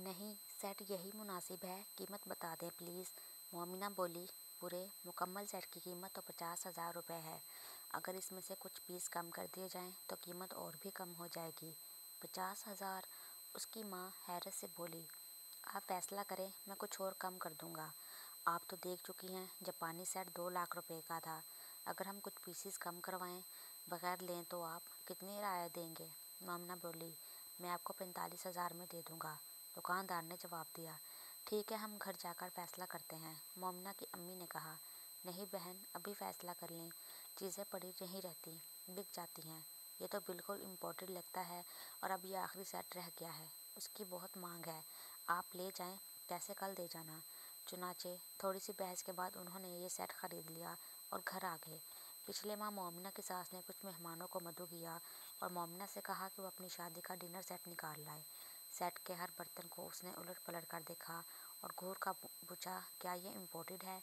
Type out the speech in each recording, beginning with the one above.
نہیں سیٹ یہی مناسب ہے، قیمت بتا دیں پلیز۔ مومنہ بولی، پورے مکمل سیٹ کی قیمت تو 50,000 روپے ہے، اگر اس میں سے کچھ پیس کم کر دیے جائیں تو قیمت اور بھی کم ہو جائے گی۔ 50,000؟ اس کی ماں حیرت سے بولی، آپ فیصلہ کریں، میں کچھ اور کم کر دوں گا۔ آپ تو دیکھ چکی ہیں جاپانی سیٹ 2 لاکھ روپے کا تھا، اگر ہم کچھ پیسز کم کروائیں بغیر لیں تو آپ کتنی رعایت دیں گے؟ مومنہ بولی، میں آپ کو 45,000 میں دے دوں گا۔ دکاندار نے جواب دیا، ٹھیک ہے، ہم گھر جا کر فیصلہ کرتے ہیں۔ مومنہ کی امی نے کہا، نہیں بہن، ابھی فیصلہ کر لیں، چیزیں پڑی نہیں رہتی، بک جاتی ہیں۔ یہ تو بالکل امپورٹڈ لگتا ہے اور اب یہ آخری سیٹ رہ گیا ہے، اس کی بہت مانگ ہے، آپ لے جائیں، پیسے کل دے جانا۔ چنانچہ تھوڑی سی بحث کے بعد انہوں نے یہ سیٹ خرید لیا اور گھر آ گئے۔ پچھلے ماہ مومنہ کی ساس نے کچھ مہمانوں کو مدعو کیا اور مومنہ سے کہا کہ وہ اپنی شادی کا ڈنر سیٹ نکال لائے۔ سیٹ کے ہر برتن کو اس نے الٹ پلٹ کر دیکھا اور غور کا پوچھا، کیا یہ امپورٹڈ ہے؟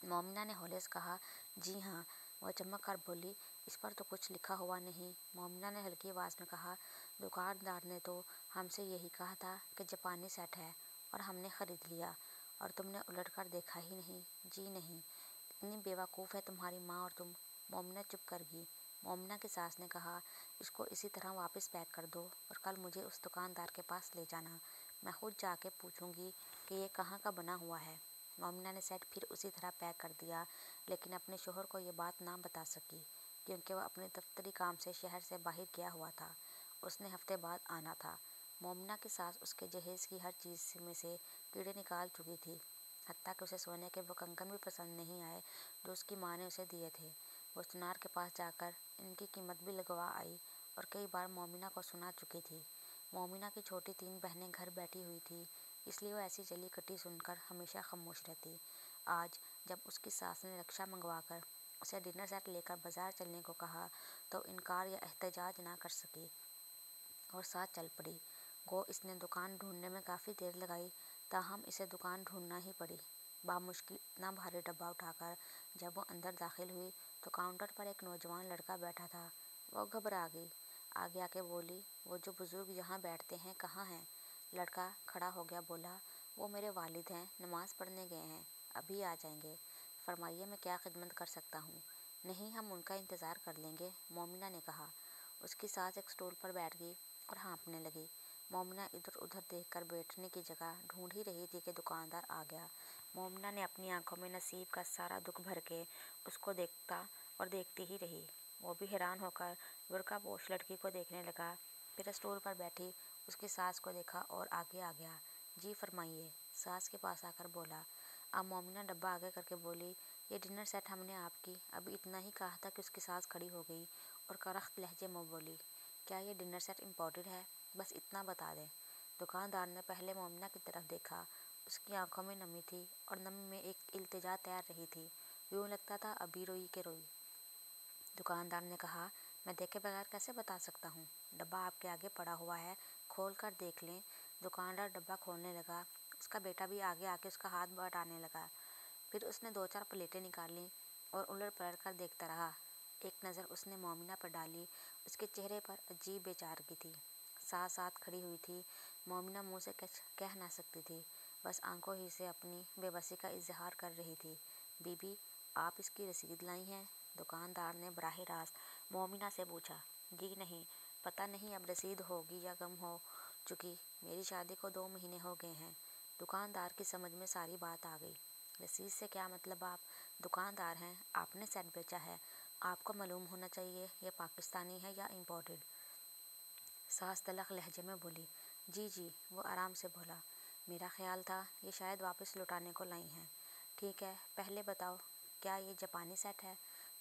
مومنہ نے ہولے سے کہا، جی ہاں۔ وہ چمک کر بولی، اس پر تو کچھ لکھا ہوا نہیں۔ مومنہ نے ہلکی آواز میں کہا، دکاندار نے تو ہم سے یہی کہا تھا کہ جاپانی سیٹ ہے اور ہم نے خرید لیا، اور تم نے الٹ کر دیکھا ہی نہیں؟ جی نہیں۔ اتنی بے وقوف ہے تمہاری ماں اور تم؟ مومنہ چپ کر گئی۔ مومنہ کی ساس نے کہا، اس کو اسی طرح واپس پیک کر دو اور کل مجھے اس دکاندار کے پاس لے جانا، میں خود جا کے پوچھوں گی کہ یہ کہاں کا بنا ہوا ہے۔ مومنہ نے سیٹ پھر اسی طرح پیک کر دیا، لیکن اپنے شوہر کو یہ بات نہ بتا سکی کیونکہ وہ اپنے دفتری کام سے شہر سے باہر گیا ہوا تھا، اس نے ہفتے بعد آنا تھا۔ مومنہ کی ساس اس کے جہیز کی ہر چیز میں سے کیڑے نکال چکی تھی، حتیٰ کہ اسے سونے کے وہ کنگن بھی پسند نہیں آئے جو اس کی ماں نے اسے دیے تھے۔ وہ سونار کے پاس جا کر ان کی قیمت بھی لگوا آئی اور کئی بار مومنہ کو سنا چکی تھی۔ مومنہ کی چھوٹی 3 بہنیں گھر بیٹھی ہوئی تھیں، اس لیے وہ ایسی جلی کٹی سن کر ہمیشہ خاموش رہتی۔ آج جب اس کی ساس نے رکشہ منگوا کر اسے ڈنر سیٹ لے کر بازار چلنے کو کہا تو انکار یا احتجاج نہ کر سکی اور ساتھ چل پڑی۔ گو اس نے دکان ڈھونڈنے میں کافی دیر لگائی، تاہم اسے دکان ڈھونڈنا ہی پڑی۔ بامشکل اتنا بھاری ڈبہ اٹھا کر جب وہ اندر داخل ہوئی تو کاؤنٹر پر ایک نوجوان لڑکا بیٹھا تھا۔ وہ گھبرا گئی، آگے آ کے بولی، وہ جو بزرگ یہاں بیٹھتے ہیں کہاں ہیں؟ لڑکا کھڑا ہو گیا، بولا، وہ میرے والد ہیں، نماز پڑھنے گئے ہیں، ابھی آ جائیں گے۔ فرمائیے میں کیا خدمت کر سکتا ہوں؟ نہیں، ہم ان کا انتظار کر لیں گے، مومنہ نے کہا۔ اس کی ساس ایک اسٹول پر بیٹھ گئی اور ہانپنے لگی۔ مومنہ ادھر ادھر دیکھ کر بیٹھنے کی جگہ ڈھونڈ ہی رہی تھی کہ دکاندار آ گیا۔ مومنہ نے اپنی آنکھوں میں نصیب کا سارا دکھ بھر کے اس کو دیکھتا اور دیکھتی ہی رہی۔ وہ بھی حیران ہو کر برقع پوش لڑکی کو دیکھنے لگا، پھر اسٹول پر بیٹھی اس کی ساس کو دیکھا اور آگے آ گیا۔ جی فرمائیے، ساس کے پاس آ کر بولا۔ اب مومنہ ڈبہ آگے کر کے بولی، یہ ڈنر سیٹ ہم نے آپ کی ابھی اتنا ہی کہا تھا کہ اس کی ساس کھڑی ہو گئی اور کرخت لہجے میں بولی، کیا یہ ڈنر سیٹ امپورٹڈ ہے؟ بس اتنا بتا دیں۔ دکاندار نے پہلے مومنہ کی طرف دیکھا، اس کی آنکھوں میں نمی تھی اور نمی میں ایک التجا تیر رہی تھی، یوں لگتا تھا ابھی روئی کہ روئی۔ دکاندار نے کہا، میں دیکھے بغیر کیسے بتا سکتا ہوں؟ ڈبہ آپ کے آگے پڑا ہوا ہے، کھول کر دیکھ لیں۔ دکاندار ڈبہ کھولنے لگا، اس کا بیٹا بھی آگے آ کے اس کا ہاتھ بٹانے لگا، پھر اس نے 2-4 پلیٹیں نکالیں اور الٹ پلٹ کر دیکھتا رہا۔ ایک نظر اس نے مومنہ پر ڈالی، اس کے چہرے پر عجیب بے چارگی تھی۔ ساس ساتھ کھڑی ہوئی تھی، مومنہ منہ سے کچھ کہہ نہ سکتی تھی، بس آنکھوں ہی سے اپنی بے بسی کا اظہار کر رہی تھی۔ بی بی، آپ اس کی رسید لائی ہیں؟ دکاندار نے براہ راست مومنہ سے پوچھا۔ جی نہیں، پتہ نہیں اب رسید ہوگی یا گم ہو چکی، میری شادی کو 2 مہینے ہو گئے ہیں۔ دکاندار کی سمجھ میں ساری بات آ گئی۔ رسید سے کیا مطلب؟ آپ دکاندار ہیں، آپ نے سیٹ بیچا ہے، آپ کو معلوم ہونا چاہیے یہ پاکستانی ہے یا امپورٹڈ۔ ساس تلخ لہجے میں بولی، جی جی۔ وہ آرام سے بولا، میرا خیال تھا یہ شاید واپس لوٹانے کو لائی ہیں۔ ٹھیک ہے، پہلے بتاؤ، کیا یہ جاپانی سیٹ ہے؟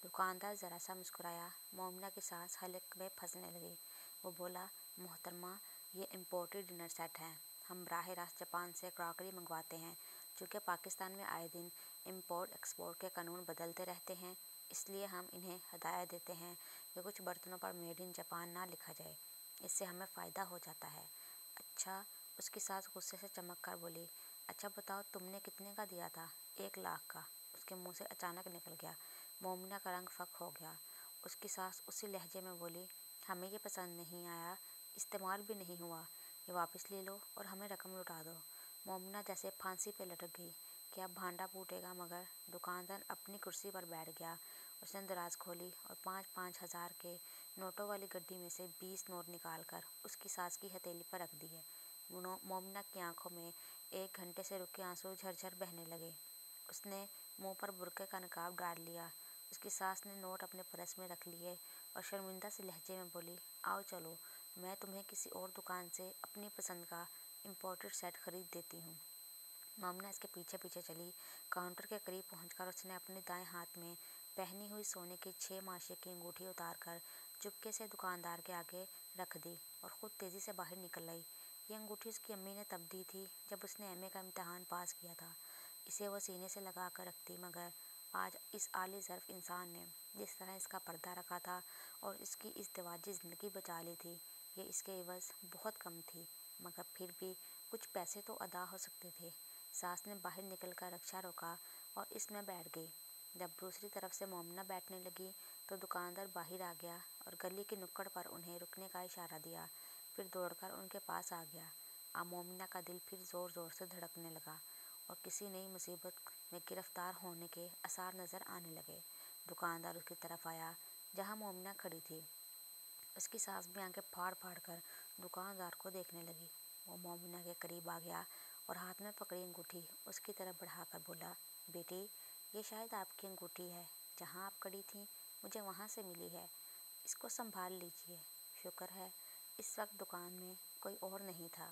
دکاندار ذرا سا مسکرایا۔ مومنہ کی سانس حلق میں پھنسنے لگی۔ وہ بولا، محترمہ، یہ امپورٹڈ ڈنر سیٹ ہیں، ہم براہ راست جاپان سے کراکری منگواتے ہیں، چونکہ پاکستان میں آئے دن امپورٹ ایکسپورٹ کے قانون بدلتے رہتے ہیں، اس لیے ہم انہیں ہدایت دیتے ہیں کہ کچھ برتنوں پر میڈ ان جاپان نہ لکھا جائے، اس سے ہمیں فائدہ ہو جاتا ہے۔ اچھا؟ اس کی ساس غصے سے چمک کر بولی، اچھا بتاؤ تم نے کتنے کا دیا تھا؟ 1 لاکھ کا، اس کے منہ سے اچانک نکل گیا۔ مومنہ کا رنگ فک ہو گیا۔ اس کی ساس اسی لہجے میں بولی، ہمیں یہ پسند نہیں آیا، استعمال بھی نہیں ہوا، یہ واپس لے لو اور ہمیں رقم لوٹا دو۔ مومنہ جیسے پھانسی پہ لٹک گئی کہ اب بھانڈا پھوٹے گا، مگر دکاندار اپنی کرسی پر بیٹھ گیا۔ اس نے دراز کھولی اور 5,000 کے نوٹوں والی گڈی میں سے 20 نوٹ نکال کر اس کی ساس کی ہتھیلی پر رکھ دیے۔ مومنہ کی آنکھوں میں 1 گھنٹے سے رکے آنسو جھرجھر بہنے لگے۔ اس نے منہ پر برقعے کا نقاب ڈال لیا۔ اس کی ساس نے نوٹ اپنے پرس میں رکھ لیے اور شرمندہ سے لہجے میں بولی، آؤ چلو، میں تمہیں کسی اور دکان سے اپنی پسند کا امپورٹڈ سیٹ خرید دیتی ہوں۔ مومنہ اس کے پیچھے پیچھے چلی۔ کاؤنٹر کے قریب پہنچ کر اس نے اپنے دائیں ہاتھ میں پہنی ہوئی سونے کی 6 ماشے کی انگوٹھی اتار کر چپکے سے دکاندار کے آگے رکھ دی اور خود تیزی سے باہر نکل آئی۔ یہ انگوٹھی اس کی امی نے تب دی تھی جب اس نے ایم اے کا امتحان پاس کیا تھا۔ اسے وہ سینے سے لگا کر رکھتی، مگر آج اس عالی ظرف انسان نے جس طرح اس کا پردہ رکھا تھا اور اس کی ازدواجی زندگی بچا لی تھی، یہ اس کے عوض بہت کم تھی، مگر پھر بھی کچھ پیسے تو ادا ہو سکتے تھے۔ ساس نے باہر نکل کر رکشہ روکا اور اس میں بیٹھ گئی۔ جب دوسری طرف سے مومنہ بیٹھنے لگی تو دکاندار باہر آ گیا اور گلی کی نکڑ پر انہیں رکنے کا اشارہ دیا، پھر دوڑ کر ان کے پاس آ گیا۔ اب مومنہ کا دل پھر زور زور سے دھڑکنے لگا اور کسی نئی مصیبت میں گرفتار ہونے کے آثار نظر آنے لگے۔ دکاندار اس کی طرف آیا جہاں مومنہ کھڑی تھی۔ اس کی ساس بھی آنکھیں پھاڑ پھاڑ کر دکاندار کو دیکھنے لگی۔ وہ مومنہ کے قریب آ گیا اور ہاتھ میں پکڑی انگوٹھی اس کی طرف بڑھا کر بولا، بیٹی، یہ شاید آپ کی انگوٹھی ہے، جہاں آپ کھڑی تھیں مجھے وہاں سے ملی ہے، اس کو سنبھال لیجیے۔ شکر ہے اس وقت دکان میں کوئی اور نہیں تھا۔